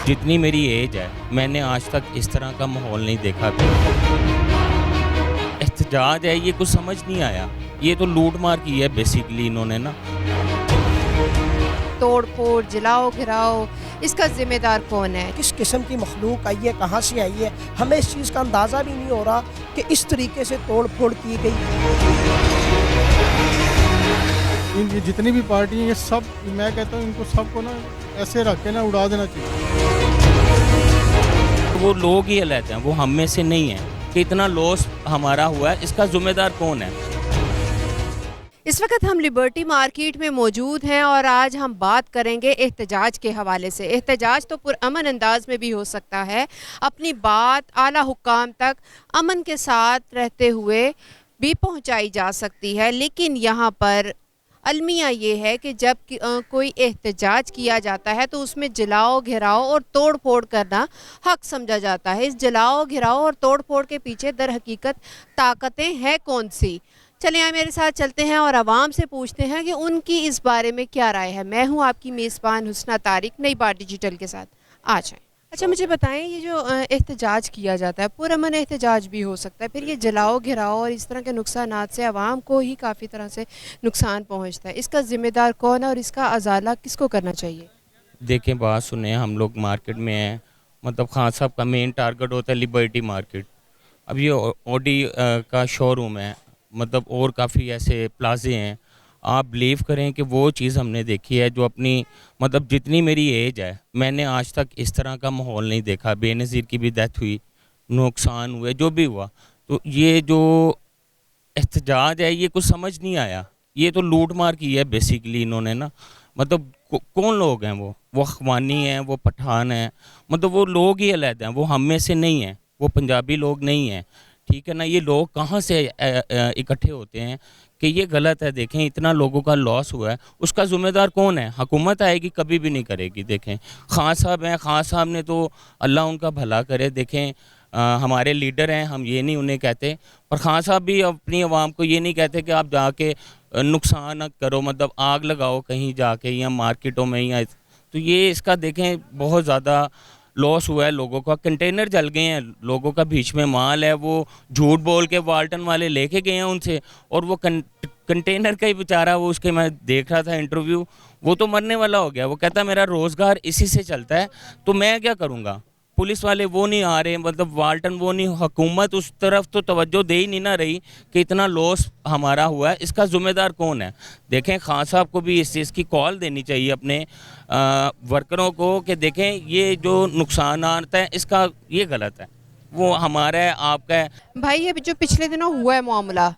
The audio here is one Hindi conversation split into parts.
जितनी मेरी एज है मैंने आज तक इस तरह का माहौल नहीं देखा। एहतजाज है, ये कुछ समझ नहीं आया। ये तो लूट मार की है बेसिकली इन्होंने ना। तोड़ फोड़, जलाओ घिराओ, इसका जिम्मेदार कौन है? किस किस्म की मखलूक आई है, कहाँ से आई है, हमें इस चीज़ का अंदाज़ा भी नहीं हो रहा कि इस तरीके से तोड़ फोड़ की गई। ये जितनी भी पार्टी हैं ये सब, मैं कहता हूँ इनको सबको ना ऐसे रख के ना उड़ा देना चाहिए। वो लोग ही अलग हैं, वो हम में से नहीं है कि इतना लॉस हमारा हुआ है, इसका जिम्मेदार कौन है। इस वक्त हम लिबर्टी मार्केट में मौजूद हैं और आज हम बात करेंगे एहतजाज के हवाले से। एहतजाज तो पुरअमन अंदाज में भी हो सकता है, अपनी बात आला हुक्काम तक अमन के साथ रहते हुए भी पहुंचाई जा सकती है, लेकिन यहाँ पर अलमिया ये है कि जब कोई एहतजाज किया जाता है तो उसमें जलाओ घिराओ और तोड़ फोड़ करना हक समझा जाता है। इस जलाओ घिराओ और तोड़ फोड़ के पीछे दर हकीकत ताकतें हैं कौन सी? चलिए आए मेरे साथ चलते हैं और आवाम से पूछते हैं कि उनकी इस बारे में क्या राय है। मैं हूं आपकी मेज़बान हुस्ना तारिक, नई बात डिजिटल के साथ। आ जाएं। अच्छा मुझे बताएं, ये जो एहतजाज किया जाता है, पुरअमन एहतजाज भी हो सकता है, फिर ये जलाओ घिराओ और इस तरह के नुकसानात से आवाम को ही काफ़ी तरह से नुकसान पहुँचता है। इसका ज़िम्मेदार कौन है और इसका अजाला किसको करना चाहिए? देखें, बात सुने, हम लोग मार्केट में हैं, मतलब खान साहब का मेन टारगेट होता है लिबर्टी मार्केट। अब ये ऑडी का शोरूम है, मतलब और काफ़ी ऐसे प्लाजे हैं। आप बिलीव करें कि वो चीज़ हमने देखी है जो अपनी, मतलब जितनी मेरी एज है मैंने आज तक इस तरह का माहौल नहीं देखा। बेनज़ीर की भी डेथ हुई, नुकसान हुए, जो भी हुआ। तो ये जो एहतजाज है ये कुछ समझ नहीं आया। ये तो लूट मार की है बेसिकली इन्होंने ना। मतलब कौन लोग हैं वो अखवानी हैं, वो पठान हैं, मतलब वो लोग ही अलग हैं, वो हम में से नहीं हैं, वो पंजाबी लोग नहीं हैं, ठीक है ना। ये लोग कहाँ से इकट्ठे होते हैं कि ये गलत है। देखें, इतना लोगों का लॉस हुआ है, उसका ज़िम्मेदार कौन है? हुकूमत आएगी, कभी भी नहीं करेगी। देखें, खान साहब हैं, खान साहब ने तो अल्लाह उनका भला करे। देखें, हमारे लीडर हैं, हम ये नहीं उन्हें कहते, पर खान साहब भी अपनी आवाम को ये नहीं कहते कि आप जाके नुकसान करो, मतलब आग लगाओ कहीं जाके या मार्केटों में या। तो ये इसका देखें बहुत ज़्यादा लॉस हुआ है लोगों का। कंटेनर जल गए हैं, लोगों का बीच में माल है, वो झूठ बोल के वाल्टन वाले लेके गए हैं उनसे, और वो कंटेनर का ही बेचारा, वो उसके मैं देख रहा था इंटरव्यू, वो तो मरने वाला हो गया। वो कहता मेरा रोज़गार इसी से चलता है, तो मैं क्या करूँगा? पुलिस वाले वो नहीं आ रहे, मतलब वाल्टन वो नहीं, हुकूमत उस तरफ तो तवज्जो दे ही नहीं ना रही कि इतना लॉस हमारा हुआ है, इसका ज़िम्मेदार कौन है? देखें, खान साहब को भी इस चीज़ की कॉल देनी चाहिए अपने वर्करों को कि देखें ये जो नुकसान आता है इसका ये गलत है, वो हमारा है, आपका है। भाई ये जो पिछले दिनों हुआ है मामला,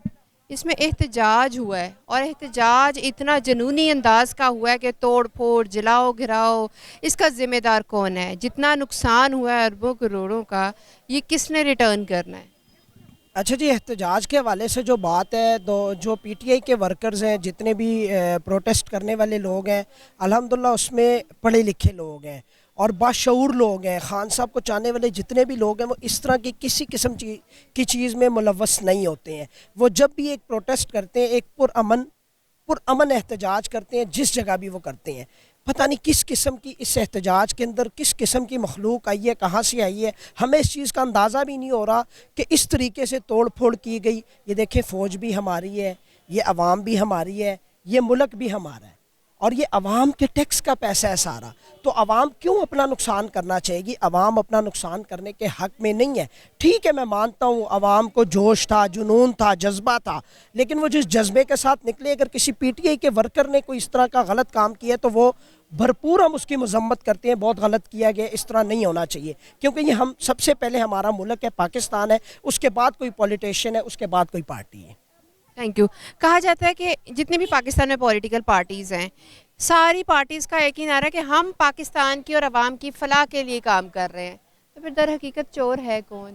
इसमें एहतजाज हुआ है और एहतजाज इतना जुनूनी अंदाज का हुआ है कि तोड़ फोड़, जलाओ घिराओ, इसका ज़िम्मेदार कौन है? जितना नुकसान हुआ है अरबों करोड़ों का, ये किसने रिटर्न करना है? अच्छा जी, एहतजाज के हवाले से जो बात है, तो जो पीटीआई के वर्कर्स हैं, जितने भी प्रोटेस्ट करने वाले लोग हैं, अल्हम्दुलिल्लाह उसमें पढ़े लिखे लोग हैं और बाशऊर लोग हैं। खान साहब को चाहने वाले जितने भी लोग हैं वो इस तरह की किसी किस्म की चीज़ में मुलव्वस नहीं होते हैं। वो जब भी एक प्रोटेस्ट करते हैं, एक पुरअमन एहतजाज करते हैं, जिस जगह भी वो करते हैं, पता नहीं किस किस्म की इस एहतजाज के अंदर किस किस्म की मखलूक आई है, कहाँ से आई है, हमें इस चीज़ का अंदाज़ा भी नहीं हो रहा कि इस तरीके से तोड़ फोड़ की गई। ये देखें, फ़ौज भी हमारी है, ये अवाम भी हमारी है, ये मुल्क भी हमारा है और ये अवाम के टैक्स का पैसा है सारा। तो अवाम क्यों अपना नुकसान करना चाहेगी? अवाम अपना नुकसान करने के हक़ में नहीं है। ठीक है, मैं मानता हूँ अवाम को जोश था, जुनून था, जज्बा था, लेकिन वो जिस जज्बे के साथ निकले, अगर किसी पीटीआई के वर्कर ने कोई इस तरह का गलत काम किया तो वो भरपूर हम उसकी मजम्मत करते हैं, बहुत गलत किया गया, इस तरह नहीं होना चाहिए। क्योंकि ये हम सबसे पहले हमारा मुल्क है, पाकिस्तान है, उसके बाद कोई पॉलिटिशियन है, उसके बाद कोई पार्टी है। Thank you. कहा जाता है कि जितनी भी पाकिस्तान में पॉलिटिकल पार्टीज़ हैं, सारी पार्टीज़ का एक ही नारा है कि हम पाकिस्तान की और आवाम की फलाह के लिए काम कर रहे हैं। तो फिर दर हकीकत चोर है कौन?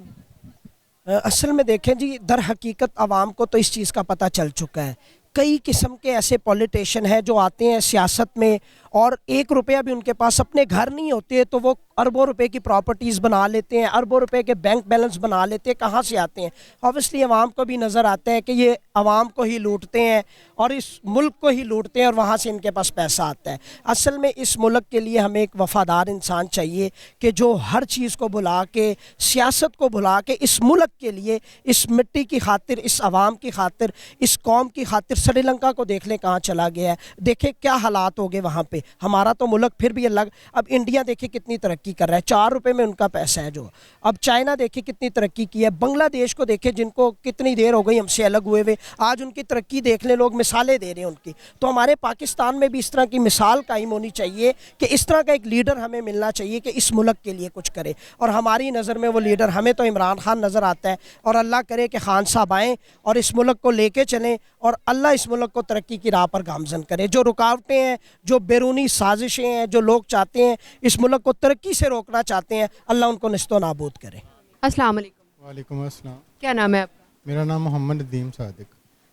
असल में देखें जी, दर हकीकत आवाम को तो इस चीज़ का पता चल चुका है। कई किस्म के ऐसे पॉलिटिशियन हैं जो आते हैं सियासत में और 1 रुपया भी उनके पास अपने घर नहीं होते तो वो अरबों रुपए की प्रॉपर्टीज़ बना लेते हैं, अरबों रुपए के बैंक बैलेंस बना लेते हैं। कहाँ से आते हैं? ऑब्वियसली आवाम को भी नज़र आता है कि ये आवाम को ही लूटते हैं और इस मुल्क को ही लूटते हैं और वहाँ से इनके पास पैसा आता है। असल में इस मुल्क के लिए हमें एक वफ़ादार इंसान चाहिए कि जो हर चीज़ को भुला के, सियासत को भुला के इस मुल्क के लिए, इस मिट्टी की खातिर, इस आवाम की खातिर, इस कौम की खातिर। श्रीलंका को देख लें कहाँ चला गया है, देखें क्या हालात हो गए वहाँ पे। हमारा तो मुल्क फिर भी अलग। अब इंडिया देखिए कितनी तरक्की कर रहा है, 4 रुपये में उनका पैसा है जो। अब चाइना देखिए कितनी तरक्की की है, बांग्लादेश को देखें जिनको कितनी देर हो गई हमसे अलग हुए हुए, आज उनकी तरक्की देख लें, लोग मिसालें दे रहे हैं उनकी। तो हमारे पाकिस्तान में भी इस तरह की मिसाल कायम होनी चाहिए कि इस तरह का एक लीडर हमें मिलना चाहिए कि इस मुल्क के लिए कुछ करे। और हमारी नज़र में वो लीडर हमें तो इमरान खान नज़र आता है, और अल्लाह करे कि खान साहब आएँ और इस मुल्क को लेके चलें और अल्लाह इस मुल्क को तरक्की की राह पर गामजन करे। जो रुकावटें हैं, जो बैरूनी साजिशें हैं, जो लोग चाहते हैं इस मुल्क को तरक्की से रोकना चाहते हैं, अल्लाह उनको निस्तो नाबूद करे। अस्सलाम वालेकुम। वालेकुम अस्सलाम। क्या नाम है आपका? मेरा नाम मोहम्मद नदीम सादिक।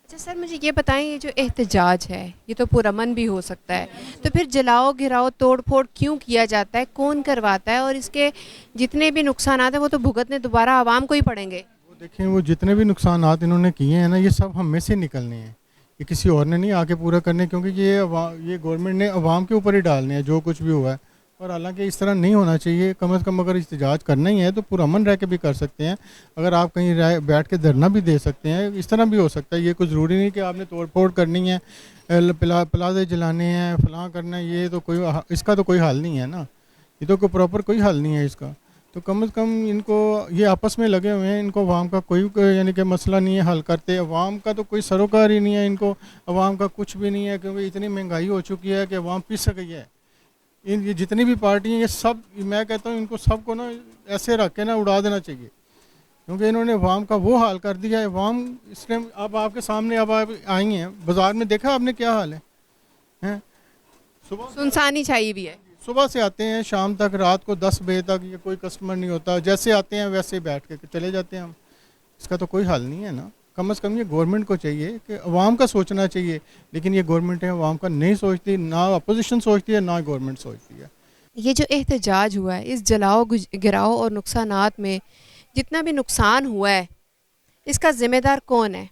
अच्छा सर, मुझे ये बताएं, ये जो एहतजाज है ये तो पुरअमन भी हो सकता है, तो फिर जलाओ गिराओ तोड़ फोड़ क्यों किया जाता है, कौन करवाता है, और इसके जितने भी नुकसान हैं वो तो भुगतने दोबारा आवाम को ही पड़ेंगे। वो देखिए, वो जितने भी नुकसानात इन्होंने किए हैं ना, ये सब हम में से निकलने हैं, ये किसी और ने नहीं आके पूरा करने, क्योंकि ये गवर्नमेंट ने अवाम के ऊपर ही डालने हैं जो कुछ भी हुआ है। और हालांकि इस तरह नहीं होना चाहिए। कम से कम अगर एहतजाज करना ही है तो पुरअमन रह के भी कर सकते हैं। अगर आप कहीं बैठ के धरना भी दे सकते हैं, इस तरह भी हो सकता है। ये कुछ ज़रूरी नहीं कि आपने तोड़ फोड़ करनी है, प्लाजे जलाने हैं, फलां करना है। ये तो इसका तो कोई हल नहीं है ना, ये तो कोई प्रॉपर कोई हल नहीं है इसका। तो कम से कम इनको, ये आपस में लगे हुए हैं, इनको अवाम का कोई यानी कि मसला नहीं है हल करते। अवाम का तो कोई सरोकार ही नहीं है, इनको अवाम का कुछ भी नहीं है, क्योंकि इतनी महंगाई हो चुकी है कि अवाम पिस गई है। ये जितनी भी पार्टी हैं, ये सब, मैं कहता हूँ इनको सबको ना ऐसे रख के ना उड़ा देना चाहिए, क्योंकि इन्होंने अवाम का वो हाल कर दिया है। अवाम इस टाइम अब आपके सामने अब आप आई हैं, बाज़ार में देखा आपने क्या हाल है, हैं? सुबह सुनसानी चाहिए भी है। सुबह से आते हैं शाम तक, रात को 10 बजे तक ये कोई कस्टमर नहीं होता, जैसे आते हैं वैसे बैठ के चले जाते हैं हम। इसका तो कोई हल नहीं है ना। कम से कम ये गवर्नमेंट को चाहिए कि अवाम का सोचना चाहिए, लेकिन ये गवर्नमेंट है अवाम का नहीं सोचती, ना अपोजिशन सोचती है, ना गवर्नमेंट सोचती है। ये जो एहतजाज हुआ है, इस जलाओ गिराओ और नुकसानात में जितना भी नुकसान हुआ है, इसका ज़िम्मेदार कौन है?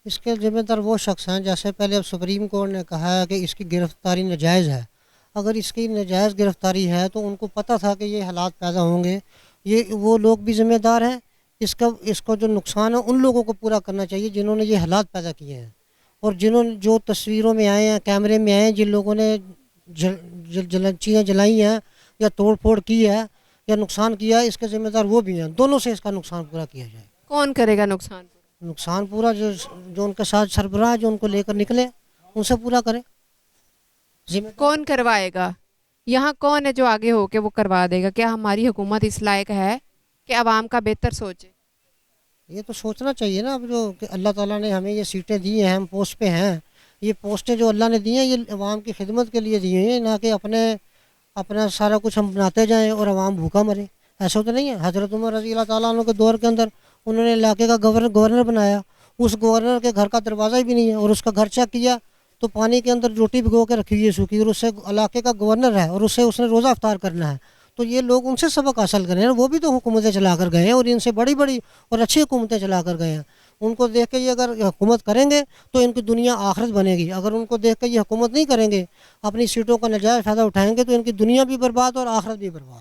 इसके ज़िम्मेदार वो शख्स हैं, जैसे पहले अब सुप्रीम कोर्ट ने कहा है कि इसकी गिरफ़्तारी नाजायज़ है। अगर इसकी नाजायज़ गिरफ़्तारी है तो उनको पता था कि ये हालात पैदा होंगे, ये वो लोग भी ज़िम्मेदार हैं। इसको जो नुकसान है उन लोगों को पूरा करना चाहिए जिन्होंने ये हालात पैदा किए हैं, और जिन्होंने जो तस्वीरों में आए हैं, कैमरे में आए हैं, जिन लोगों ने चीज़ें जलाई हैं या तोड़ फोड़ की है या नुकसान किया है, इसके ज़िम्मेदार वो भी हैं। दोनों से इसका नुकसान पूरा किया जाए। कौन करेगा नुकसान? नुकसान पूरा जो उनके साथ सरबराह जो उनको लेकर निकले उनसे पूरा करें। कौन करवाएगा? यहाँ कौन है जो आगे होके वो करवा देगा? क्या हमारी हुकूमत इस लायक है कि आवाम का बेहतर सोचे? ये तो सोचना चाहिए ना। अब जो कि अल्लाह ताला ने हमें ये सीटें दी हैं, हम पोस्ट पे हैं, ये पोस्टें जो अल्लाह ने दी हैं ये अवाम की खिदमत के लिए दी हैं, ना कि अपना सारा कुछ हम बनाते जाएं और अवाम भूखा मरे। ऐसा तो नहीं है। हज़रत उमर रज़ी अल्लाह ताला अन्हु के दौर के अंदर उन्होंने इलाके का गवर्नर बनाया, उस गवर्नर के घर का दरवाज़ा भी नहीं है, और उसका घर चेक किया तो पानी के अंदर रोटी भिगो के रखी हुई है सूखी, और उससे इलाके का गवर्नर है और उसने रोज़ा अफ्तार करना है। तो ये लोग उनसे सबक हासिल करें, वो भी तो हुकूमतें चला कर गए हैं और इनसे बड़ी बड़ी और अच्छी हुकूमतें चला कर गए हैं। उनको देख के ये अगर हुकूमत करेंगे तो इनकी दुनिया आखिरत बनेगी। अगर उनको देख के ये हुकूमत नहीं करेंगे, अपनी सीटों का नजायज़ फ़ायदा उठाएंगे, तो इनकी दुनिया भी बर्बाद और आखिरत भी बर्बाद।